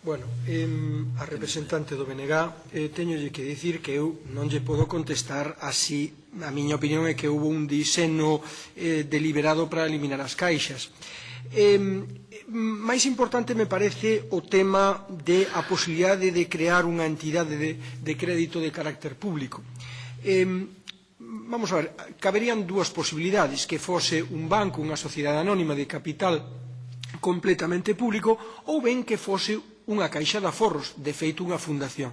Bueno, a representante do BNG teñolle que dicir que eu non lle podo contestar así. A miña opinión é que houve un diseno deliberado para eliminar as caixas. Máis importante me parece o tema da posibilidade de crear unha entidade de crédito de carácter público. Vamos a ver, caberían dúas posibilidades, que fose un banco, unha sociedade anónima de capital completamente público, ou ben que fose unha caixa de aforros, de feito unha fundación.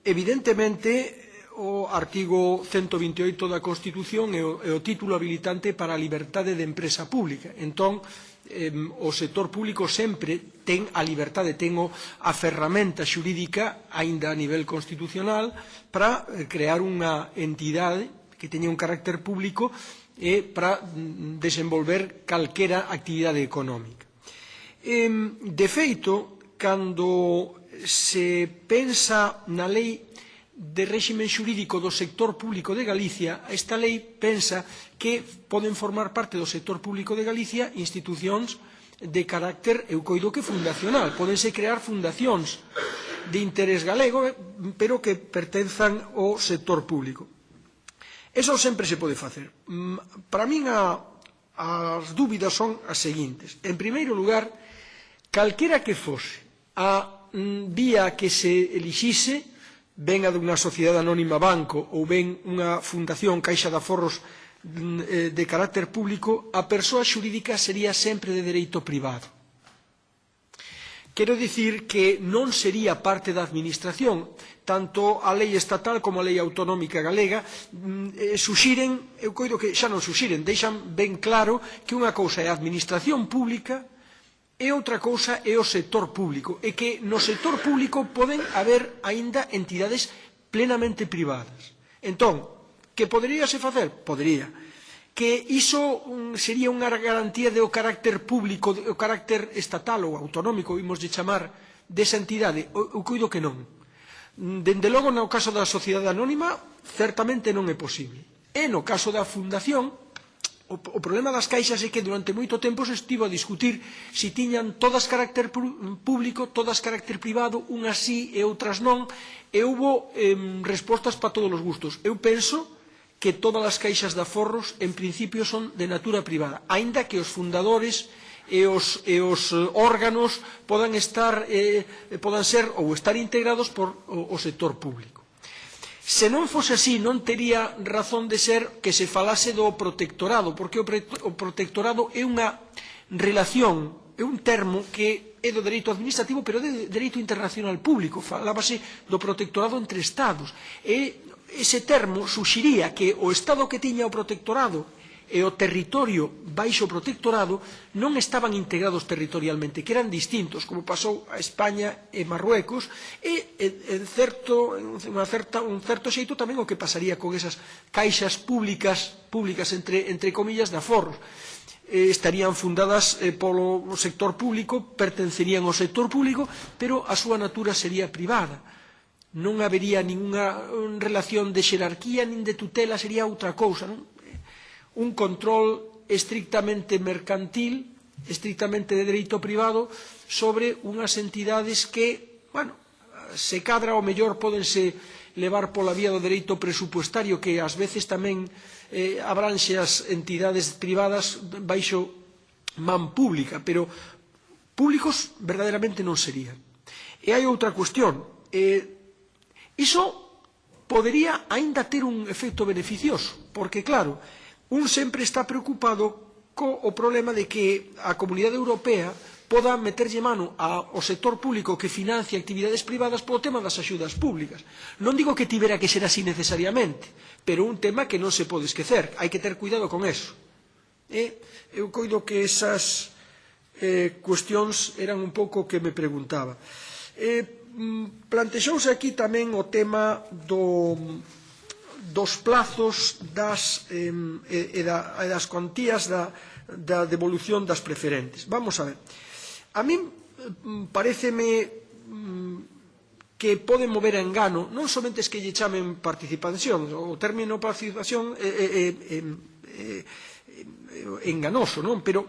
Evidentemente, o artigo 128 da Constitución é o título habilitante para a liberdade de empresa pública. Entón, o sector público sempre ten a liberdade, ten a ferramenta xurídica, aínda a nivel constitucional, para crear unha entidade que teña un carácter público e para desenvolver calquera actividade económica. De feito, cando se pensa na lei de réxime xurídico do sector público de Galicia, esta lei pensa que poden formar parte do sector público de Galicia institucións de carácter, eu coido que fundacional. Pódense crear fundacións de interés galego, pero que pertenzan ao sector público. Eso sempre se pode facer. Para min as dúbidas son as seguintes. En primeiro lugar, calquera que fose a vía que se elixise, ben a dunha sociedade anónima banco ou ben unha fundación caixa de aforros de carácter público, a persoa xurídica sería sempre de dereito privado. Quero dicir que non sería parte da administración. Tanto a lei estatal como a lei autonómica galega suxiren, eu coido que xa non suxiren, deixan ben claro que unha cousa é a administración pública e outra cousa é o sector público, e que no sector público poden haber aínda entidades plenamente privadas. Entón, que poderíase facer? Podería. Que iso sería unha garantía do carácter público, do carácter estatal ou autonómico, imos de chamar, desa entidade? Eu coido que non. Dende logo, no caso da sociedade anónima, certamente non é posible. E no caso da fundación, o problema das caixas é que durante moito tempo se estivo a discutir se tiñan todas carácter público, todas carácter privado, unhas sí e outras non, e houbo respostas para todos os gustos. Eu penso que todas as caixas de aforros, en principio, son de natura privada, aínda que os fundadores e os órganos podan ser ou estar integrados por o sector público. Se non fose así, non tería razón de ser que se falase do protectorado, porque o protectorado é unha relación, é un termo que é do dereito administrativo, pero de dereito internacional público. Falábase do protectorado entre Estados. E ese termo suxiría que o Estado que tiña o protectorado e o territorio baixo protectorado non estaban integrados territorialmente, que eran distintos, como pasou a España e Marruecos, e en certo xeito tamén o que pasaría con esas caixas públicas entre comillas de aforros. Estarían fundadas polo sector público, pertencerían ao sector público, pero a súa natura sería privada. Non habería ninguna relación de xerarquía nin de tutela, sería outra cousa, non? Un control estrictamente mercantil, estrictamente de dereito privado, sobre unhas entidades que, bueno, se cadra ao mellor pódense levar pola vía do dereito presupuestario, que ás veces tamén abranxe as entidades privadas baixo man pública, pero públicos verdadeiramente non serían. E hai outra cuestión. Iso podería aínda ter un efecto beneficioso, porque, claro, un sempre está preocupado co problema de que a Comunidade Europea poda meterlle mano ao sector público que financia actividades privadas polo tema das axudas públicas. Non digo que tivera que ser así necesariamente, pero un tema que non se pode esquecer. Hai que ter cuidado con eso. Eu coido que esas cuestións eran un pouco que me preguntaba. Plantexouse aquí tamén o tema dos plazos e das cuantías da devolución das preferentes. Vamos a ver. A min paréceme que pode mover a engano, non somente es que lle chamen participación, o término participación é enganoso, non? Pero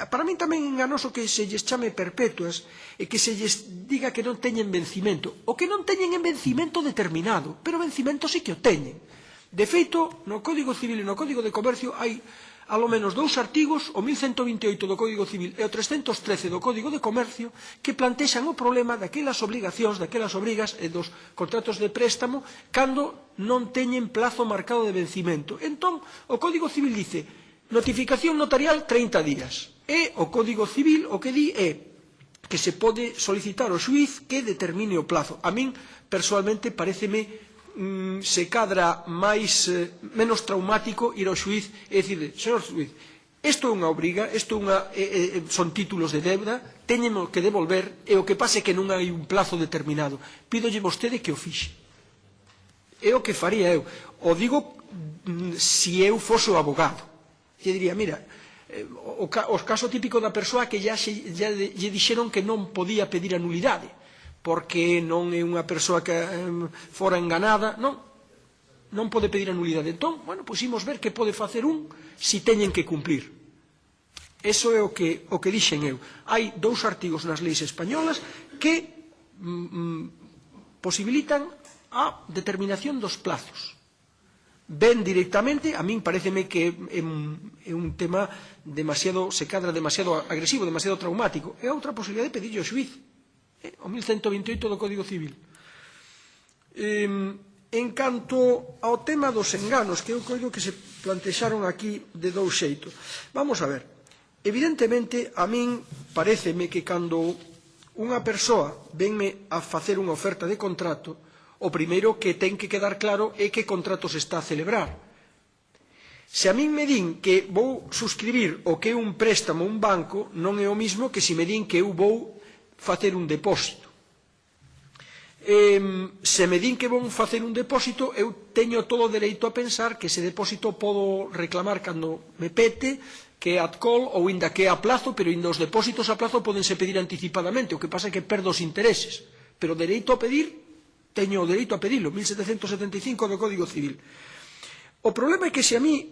Para min tamén é enganoso que se lles chame perpetuas e que se lles diga que non teñen vencimento. O que non teñen é vencimento determinado, pero vencimento sí que o teñen. De feito, no Código Civil e no Código de Comercio hai alo menos dous artigos, o 1128 do Código Civil e o 313 do Código de Comercio, que plantexan o problema daquelas obrigacións, daquelas obrigas e dos contratos de préstamo cando non teñen plazo marcado de vencimento. Entón, o Código Civil dice notificación notarial 30 días. E o Código Civil o que di é que se pode solicitar ao xuíz que determine o plazo. A min, persoalmente, paréceme se cadra menos traumático ir ao xuíz e dicir, señor xuíz, isto é unha obriga, son títulos de débeda, teñemos que devolver, e o que pasa é que non hai un plazo determinado. Pídolle vostede que o fixe. É o que faría eu. O digo se eu fose o abogado. E diría, mira, o caso típico da persoa que ya lle dixeron que non podía pedir a nulidade, porque non é unha persoa que fora enganada, non pode pedir a nulidade. Entón, bueno, pois imos ver que pode facer se teñen que cumplir. Eso é o que dixen eu. Hai dous artigos nas leis españolas que posibilitan a determinación dos plazos. Ben directamente, a min paréceme que é un tema se cadra demasiado agresivo, demasiado traumático. É outra posibilidade de pedirlle ao xuíz. O 1128 do Código Civil. En canto ao tema dos enganos, que eu coido que se plantexaron aquí de dous xeitos. Vamos a ver. Evidentemente, a min paréceme que cando unha persoa venme a facer unha oferta de contrato, o primeiro que ten que quedar claro é que contrato se está a celebrar. Se a min me din que vou suscribir o que é un préstamo un banco, non é o mismo que se me din que eu vou facer un depósito. Se me din que vou facer un depósito, eu teño todo o dereito a pensar que ese depósito podo reclamar cando me pete, que é at call ou inda que é a plazo, pero inda os depósitos a plazo podense pedir anticipadamente, o que pasa é que perdo os intereses. Pero o dereito a pedir, teño o dereito a pedilo, 1775 do Código Civil. O problema é que se a mí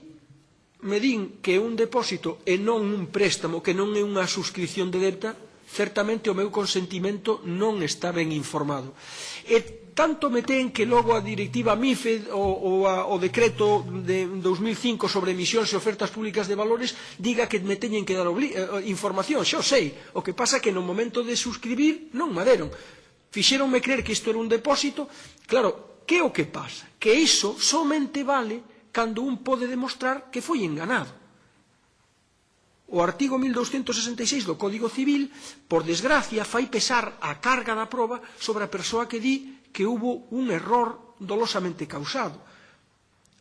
me din que é un depósito e non un préstamo, que non é unha suscripción de débeda, certamente o meu consentimento non está ben informado. E tanto me ten que logo a directiva MIFID ou o decreto de 2005 sobre emisións e ofertas públicas de valores diga que me teñen que dar información, xa o sei. O que pasa é que no momento de suscribir non me deron. Fixéronme creer que isto era un depósito. Claro, que é o que pasa? Que iso somente vale cando un pode demostrar que foi enganado. O artigo 1266 do Código Civil, por desgracia, fai pesar a carga da proba sobre a persoa que di que hubo un error dolosamente causado.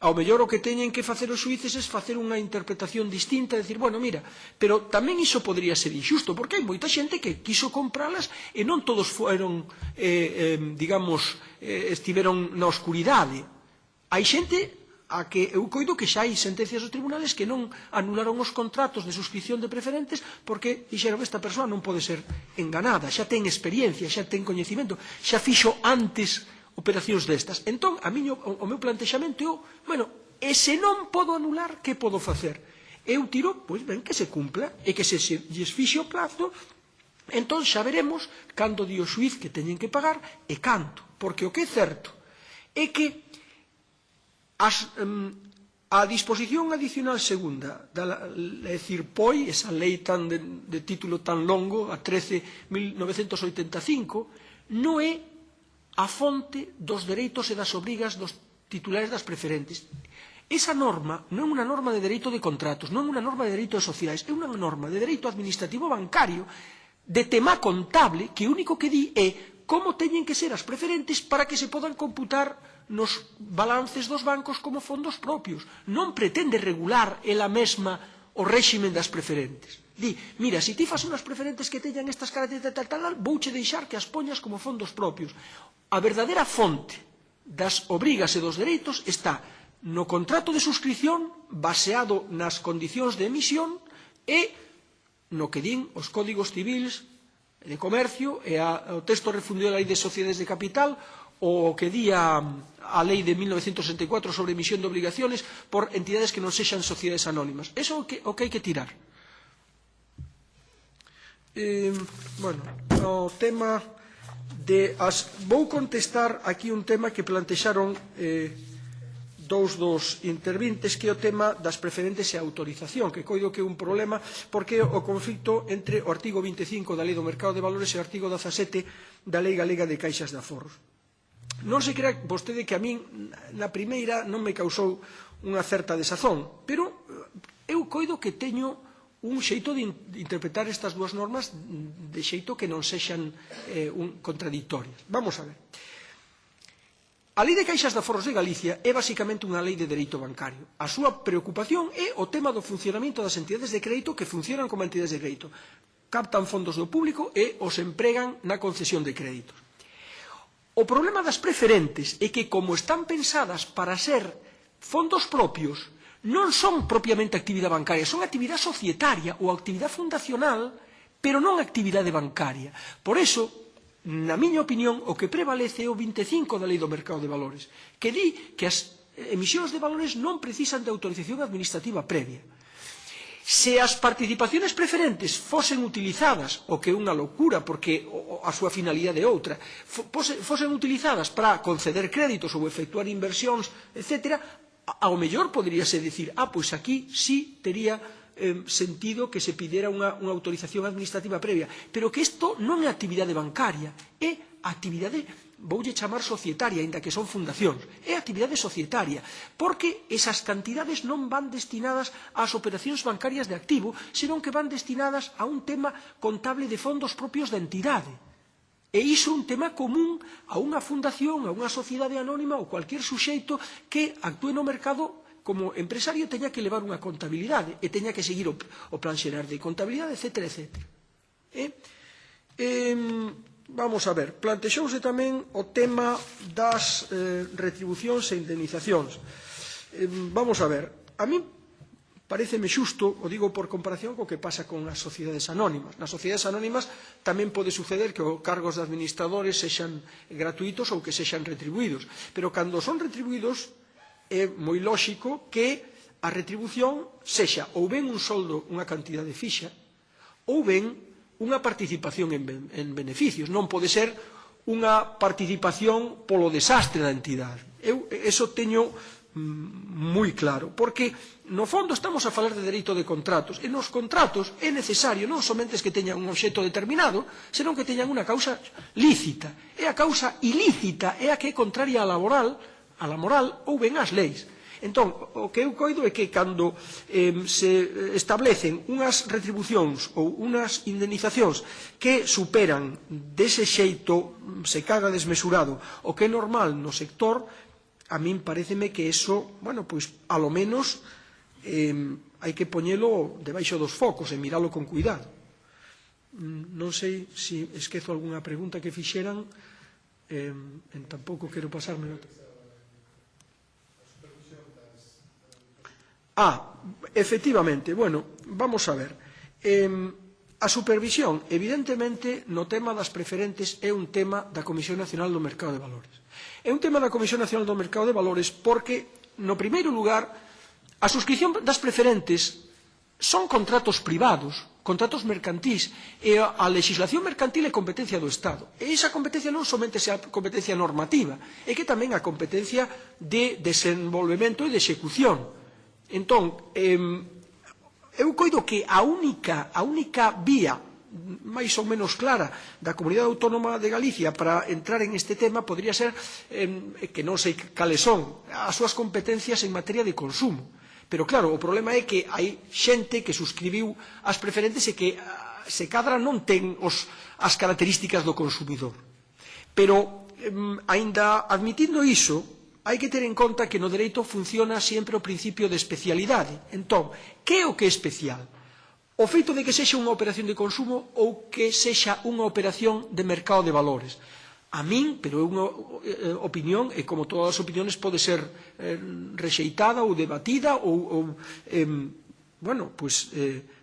Ao mellor o que teñen que facer os xuíces é facer unha interpretación distinta, decir, bueno, mira, pero tamén iso podría ser injusto, porque hai moita xente que quiso compralas e non todos foron, estiveron na oscuridade. Hai xente a que eu coido que xa hai sentencias dos tribunales que non anularon os contratos de suscripción de preferentes porque dixeron que esta persoa non pode ser enganada, xa ten experiencia, xa ten coñecimento, xa fixo antes operacións destas. Entón, o meu plantexamento é, bueno, e se non podo anular, que podo facer? Eu tiro, pois ben, que se cumpla e que se lles fixe o plazo, entón xa veremos cando di o xuíz que teñen que pagar e canto, porque o que é certo é que a disposición adicional segunda da CIRPOI, esa lei de título tan longo, a 13.985, non é a fonte dos dereitos e das obrigas dos titulares das preferentes. Esa norma non é unha norma de dereito de contratos, non é unha norma de dereitos sociais, é unha norma de dereito administrativo bancario de tema contable que o único que di é como teñen que ser as preferentes para que se podan computar nos balances dos bancos como fondos propios. Non pretende regular ela mesma o réximen das preferentes. Di, mira, se ti fas unhas preferentes que teñan estas características tal, vouche deixar que as poñas como fondos propios. A verdadeira fonte das obrigas e dos dereitos está no contrato de suscripción baseado nas condicións de emisión e no que din os códigos civis de comercio e o texto refundido da lei de sociedades de capital o que di a lei de 1964 sobre emisión de obligaciones por entidades que non sexan sociedades anónimas. Eso é o que hai que tirar. Bueno, o tema de vou contestar aquí un tema que plantexaron dous dos intervintes, que é o tema das preferentes e a autorización, que coido que é un problema porque o conflicto entre o artigo 25 da Lei do Mercado de Valores e o artigo 17 da Lei Galega de Caixas de Aforros. Non se crea vostede que a min na primeira non me causou unha certa desazón, pero eu coido que teño un xeito de interpretar estas dúas normas de xeito que non sexan contradictorias. Vamos a ver. A Lei de Caixas de Aforros de Galicia é basicamente unha lei de dereito bancario. A súa preocupación é o tema do funcionamento das entidades de crédito que funcionan como entidades de crédito. Captan fondos do público e os empregan na concesión de créditos. O problema das preferentes é que, como están pensadas para ser fondos propios, non son propiamente actividade bancaria, son actividade societaria ou actividade fundacional, pero non actividade bancaria. Por iso, na miña opinión, o que prevalece é o 25 da Lei do Mercado de Valores, que di que as emisións de valores non precisan de autorización administrativa previa. Se as participaciones preferentes fosen utilizadas, o que é unha locura porque a súa finalidade é outra, fosen utilizadas para conceder créditos ou efectuar inversións, etc., ao mellor poderíase dicir, pois aquí sí tería sentido que se pidera unha autorización administrativa previa, pero que isto non é actividade bancaria, é actividade, voulle chamar societaria, aínda que son fundacións, é actividade societaria, porque esas cantidades non van destinadas ás operacións bancarias de activo, senón que van destinadas a un tema contable de fondos propios da entidade. E iso é un tema común a unha fundación, a unha sociedade anónima ou cualquier suxeito que actúe no mercado como empresario teña que levar unha contabilidade e teña que seguir o plan xeral de contabilidade, etc. Vamos a ver, plantexouse tamén o tema das retribucións e indemnizacións. Vamos a ver, a mí paréceme xusto, o digo por comparación co que pasa con as sociedades anónimas. Nas sociedades anónimas tamén pode suceder que os cargos de administradores sexan gratuitos ou que sexan retribuídos, pero cando son retribuídos é moi lóxico que a retribución sexa ou ben un soldo, unha cantidade fixa, ou ben unha participación en beneficios. Non pode ser unha participación polo desastre da entidade. Eu eso teño moi claro, porque no fondo estamos a falar de dereito de contratos, e nos contratos é necesario non somente que teñan un obxecto determinado, senón que teñan unha causa lícita. E a causa ilícita é a que é contraria á moral ou ben ás leis. Entón, o que eu coido é que cando se establecen unhas retribucións ou unhas indemnizacións que superan dese xeito se caga desmesurado o que é normal no sector, a min paréceme que eso, bueno, pois, alo menos hai que poñelo debaixo dos focos e miralo con cuidado. Non sei se esquezo algunha pregunta que fixeran, tampouco quero pasarme. Efectivamente, bueno, vamos a ver. A supervisión, evidentemente, no tema das preferentes é un tema da Comisión Nacional do Mercado de Valores. É un tema da Comisión Nacional do Mercado de Valores porque, no primeiro lugar, a suscripción das preferentes son contratos privados, contratos mercantís, e a legislación mercantil é competencia do Estado. E esa competencia non somente é a competencia normativa, é que tamén a competencia de desenvolvemento e de execución. Entón, eu coido que a única vía máis ou menos clara da Comunidade Autónoma de Galicia para entrar en este tema podría ser, que non sei cales son, as súas competencias en materia de consumo. Pero claro, o problema é que hai xente que suscribiu as preferentes e que se cadra non ten as características do consumidor. Pero, aínda admitindo iso, hai que ter en conta que no dereito funciona sempre o principio de especialidade. Entón, que é o que é especial? O feito de que sexa unha operación de consumo ou que sexa unha operación de mercado de valores. A min, pero é unha opinión, e como todas as opinións pode ser rexeitada ou debatida ou bueno, pois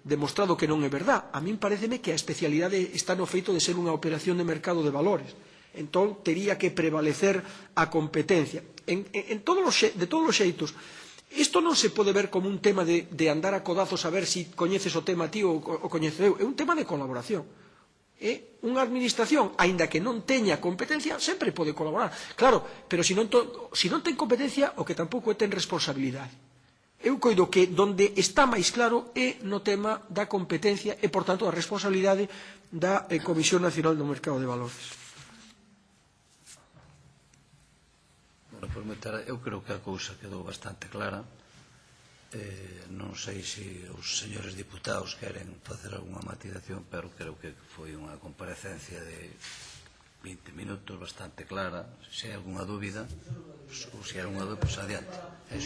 demostrado que non é verdad. A min paréceme que a especialidade está no feito de ser unha operación de mercado de valores. Entón, tería que prevalecer a competencia. De todos os xeitos, isto non se pode ver como un tema de andar a codazos a ver se coñeces o tema ti ou coñezo eu. É un tema de colaboración. Unha administración, aínda que non teña competencia, sempre pode colaborar. Claro, pero se non ten competencia, o que tampouco ten responsabilidade. Eu coido que onde está máis claro é no tema da competencia e, por tanto, da responsabilidade da Comisión Nacional do Mercado de Valores. Eu creo que a cousa quedou bastante clara. Non sei se os señores diputados queren facer algunha matización, pero creo que foi unha comparecencia de 20 minutos bastante clara. Se hai algunha dúbida, ou se hai algunha dúbida, pois adiante.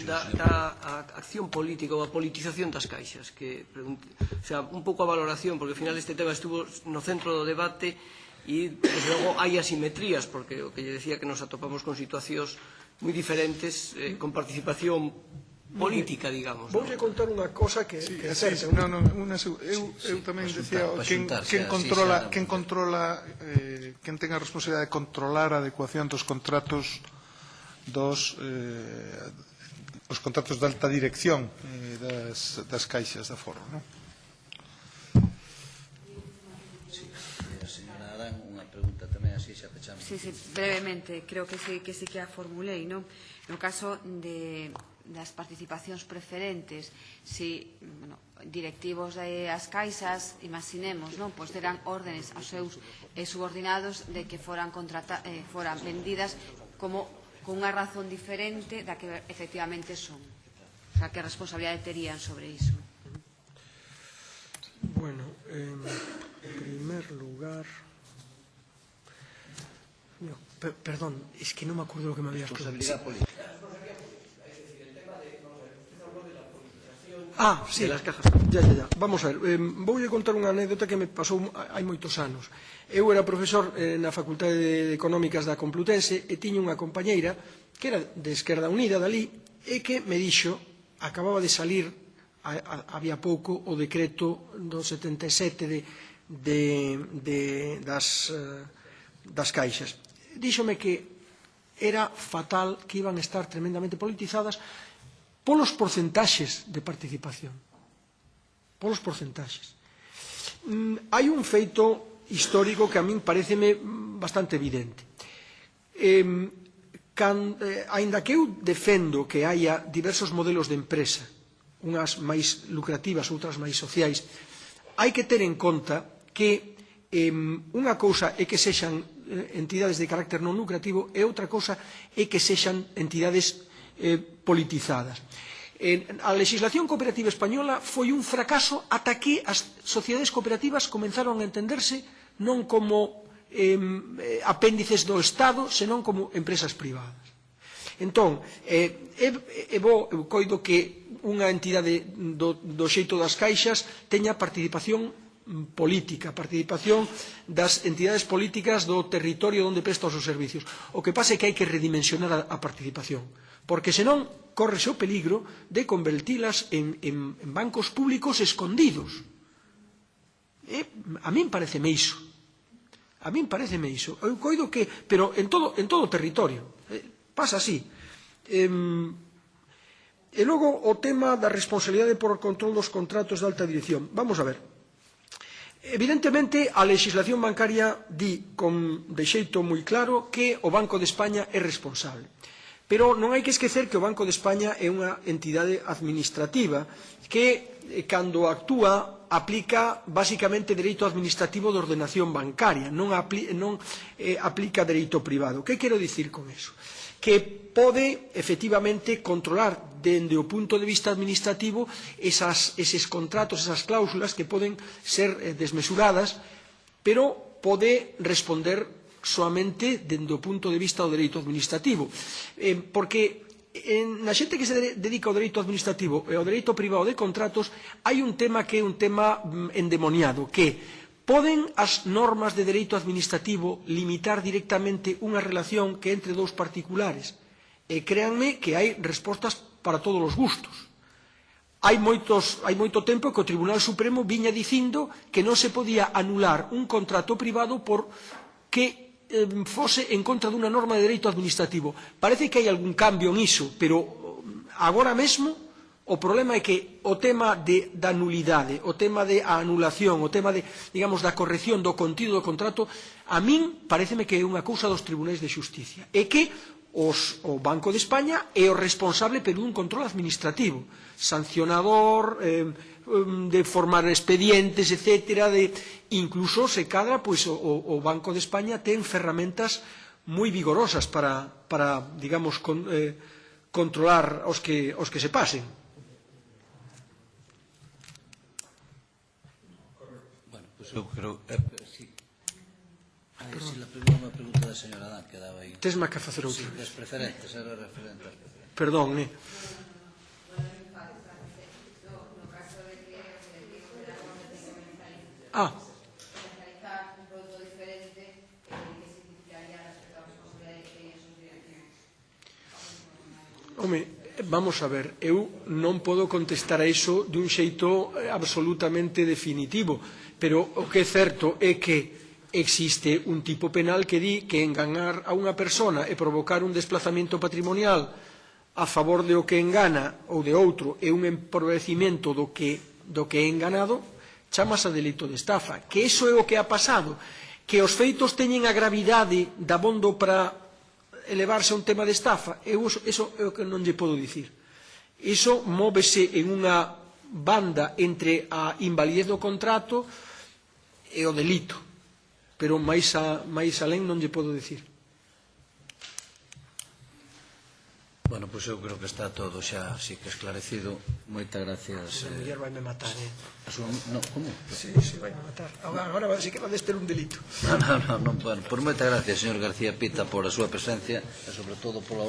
Da acción política ou a politización das caixas, que, o sea, un pouco a valoración, porque ao final este tema estuvo no centro do debate e, desde logo, hai asimetrías, porque o que lle decía que nos atopamos con situacións moi diferentes, con participación política, digamos. Voulle contar unha cosa que acerca. Eu tamén decía quen ten a responsabilidade de controlar a adecuación dos contratos os contratos de alta dirección das caixas de aforro, non? A señora Adán, unha pregunta tamén así xa pechamos. Sí, brevemente, creo que sí que a formulei, non? No caso das participacións preferentes, si directivos das caixas, imaginemos, non, pois deran órdenes aos seus subordinados de que foran vendidas como con unha razón diferente da que efectivamente son. O sea, que responsabilidade terían sobre iso. Bueno, en primer lugar... Perdón, es que non me acuerdo lo que me habías preguntado. Responsabilidade política. Sí, de las cajas. Ya. Vamos a ver, voulle contar unha anécdota que me pasou hai moitos anos. Eu era profesor na Facultade de Económicas da Complutense e tiña unha compañeira que era de Esquerda Unida dali e que me dixo, acababa de salir había pouco o decreto do 77 das caixas. Díxome que era fatal, que iban a estar tremendamente politizadas polos porcentaxes de participación. Polos porcentaxes. Hai un feito histórico que a min pareceme bastante evidente. Aínda que eu defendo que haya diversos modelos de empresa, unhas máis lucrativas, outras máis sociais, hai que ter en conta que unha cousa é que sexan entidades de carácter non lucrativo e outra cousa é que sexan entidades politizadas. A legislación cooperativa española foi un fracaso ata que as sociedades cooperativas comenzaron a entenderse non como apéndices do Estado, senón como empresas privadas. Entón, eu coido que unha entidade do xeito das caixas teña participación política, participación das entidades políticas do territorio onde presta os seus servicios. O que pasa é que hai que redimensionar a participación, porque senón córrese o peligro de convertilas en bancos públicos escondidos. A min pareceme iso. A min pareceme iso. Eu coido que, pero en todo o territorio. Pasa así. E logo o tema da responsabilidade por control dos contratos de alta dirección. Vamos a ver. Evidentemente, a legislación bancaria di de xeito moi claro que o Banco de España é responsable. Pero non hai que esquecer que o Banco de España é unha entidade administrativa que, cando actúa, aplica basicamente dereito administrativo de ordenación bancaria, non aplica dereito privado. Que quero dicir con eso? Que pode, efectivamente, controlar dende o punto de vista administrativo eses contratos, esas cláusulas que poden ser desmesuradas, pero pode responder soamente dende o punto de vista do dereito administrativo. Porque na xente que se dedica ao dereito administrativo e ao dereito privado de contratos hai un tema que é un tema endemoniado, que poden as normas de dereito administrativo limitar directamente unha relación que entre dous particulares. E créanme que hai respostas para todos os gustos. Hai moito tempo que o Tribunal Supremo viña dicindo que non se podía anular un contrato privado por que fose en contra dunha norma de dereito administrativo. Parece que hai algún cambio en iso, pero agora mesmo O problema é que o tema da nulidade, o tema da anulación, o tema da corrección do contido do contrato, a min pareceme que é unha cousa dos tribunais de xusticia. É que o Banco de España é o responsable por un control administrativo, sancionador, de formar expedientes, etc. Incluso, se cadra, o Banco de España ten ferramentas moi vigorosas para digamos, controlar os que se pasen. Eu creo, sí. Si la primeira pregunta da señora Dan quedaba aí. Tesma que facer outra. Sí, das preferentes, era referente às preferentes. Perdón, Home, vamos a ver, eu non podo contestar a iso dun xeito absolutamente definitivo, pero o que é certo é que existe un tipo penal que di que enganar a unha persona e provocar un desplazamento patrimonial a favor de o que engana ou de outro e un empobrecimento do que é enganado, chamase delito de estafa. Que iso é o que ha pasado, que os feitos teñen a gravidade dabondo para elevarse a un tema de estafa, iso é o que non lle podo dicir. Iso móvese en unha banda entre a invalidez do contrato e o delito, pero máis alén non lle podo dicir. Bueno, pois eu creo que está todo xa así que esclarecido. Moitas gracias. A muller vai me matar, A súa... No, como? Sí, vai me matar. Agora sí que va a ter un delito. Non, bueno, por moitas gracias, señor García Pita, por a súa presencia e sobre todo por